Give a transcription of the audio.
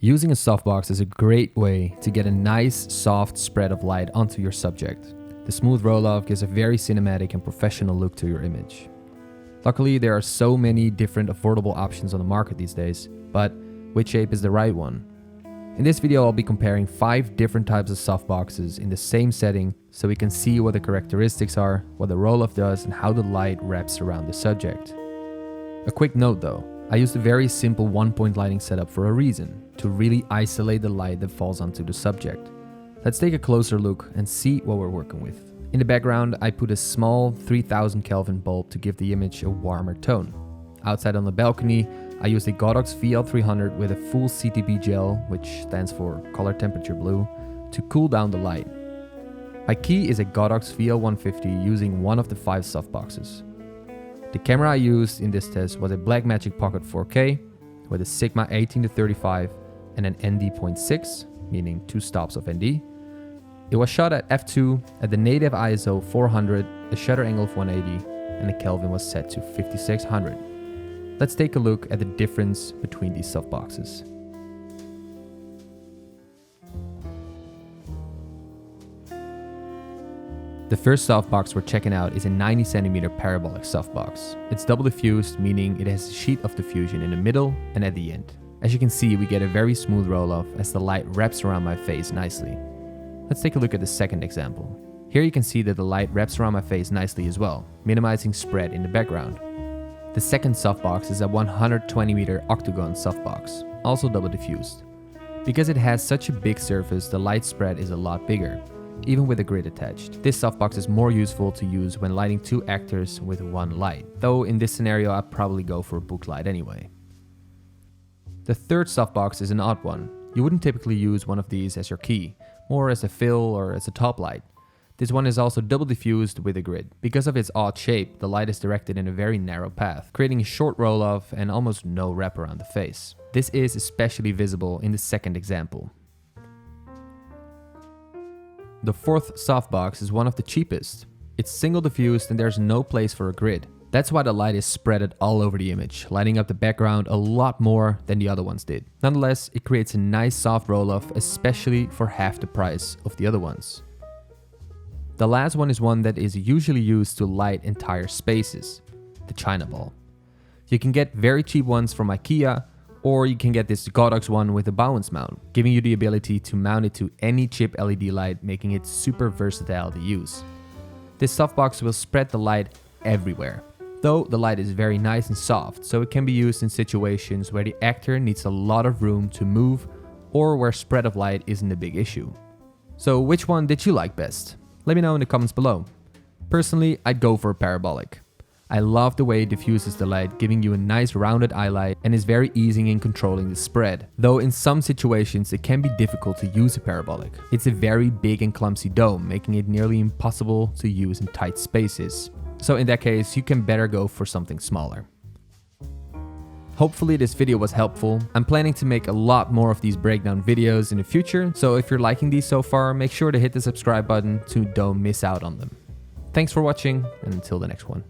Using a softbox is a great way to get a nice, soft spread of light onto your subject. The smooth roll-off gives a very cinematic and professional look to your image. Luckily, there are so many different affordable options on the market these days, but which shape is the right one? In this video, I'll be comparing 5 different types of softboxes in the same setting so we can see what the characteristics are, what the roll-off does, and how the light wraps around the subject. A quick note though, I used a very simple one-point lighting setup for a reason, to really isolate the light that falls onto the subject. Let's take a closer look and see what we're working with. In the background, I put a small 3000 Kelvin bulb to give the image a warmer tone. Outside on the balcony, I used a Godox VL300 with a full CTB gel, which stands for color temperature blue, to cool down the light. My key is a Godox VL150 using one of the 5 softboxes. The camera I used in this test was a Blackmagic Pocket 4K with a Sigma 18-35 and an ND.6, meaning 2 stops of ND. It was shot at f2 at the native ISO 400, a shutter angle of 180, and the Kelvin was set to 5600. Let's take a look at the difference between these softboxes. The first softbox we're checking out is a 90cm parabolic softbox. It's double diffused, meaning it has a sheet of diffusion in the middle and at the end. As you can see, we get a very smooth roll-off as the light wraps around my face nicely. Let's take a look at the second example. Here you can see that the light wraps around my face nicely as well, minimizing spread in the background. The second softbox is a 120m octagon softbox, also double diffused. Because it has such a big surface, the light spread is a lot bigger, even with a grid attached. This softbox is more useful to use when lighting 2 actors with one light, though in this scenario I'd probably go for a book light anyway. The third softbox is an odd one. You wouldn't typically use one of these as your key, more as a fill or as a top light. This one is also double diffused with a grid. Because of its odd shape, the light is directed in a very narrow path, creating a short roll-off and almost no wrap around the face. This is especially visible in the second example. The fourth softbox is one of the cheapest. It's single diffused and there's no place for a grid. That's why the light is spreaded all over the image, lighting up the background a lot more than the other ones did. Nonetheless, it creates a nice soft roll-off, especially for half the price of the other ones. The last one is one that is usually used to light entire spaces, the China ball. You can get very cheap ones from IKEA, or you can get this Godox one with a balance mount, giving you the ability to mount it to any chip LED light, making it super versatile to use. This softbox will spread the light everywhere, though the light is very nice and soft, so it can be used in situations where the actor needs a lot of room to move or where spread of light isn't a big issue. So which one did you like best? Let me know in the comments below. Personally, I'd go for a Parabolic. I love the way it diffuses the light, giving you a nice rounded eye light and is very easy in controlling the spread. Though in some situations it can be difficult to use a Parabolic. It's a very big and clumsy dome, making it nearly impossible to use in tight spaces. So in that case, you can better go for something smaller. Hopefully this video was helpful. I'm planning to make a lot more of these breakdown videos in the future, so if you're liking these so far, make sure to hit the subscribe button to don't miss out on them. Thanks for watching, and until the next one.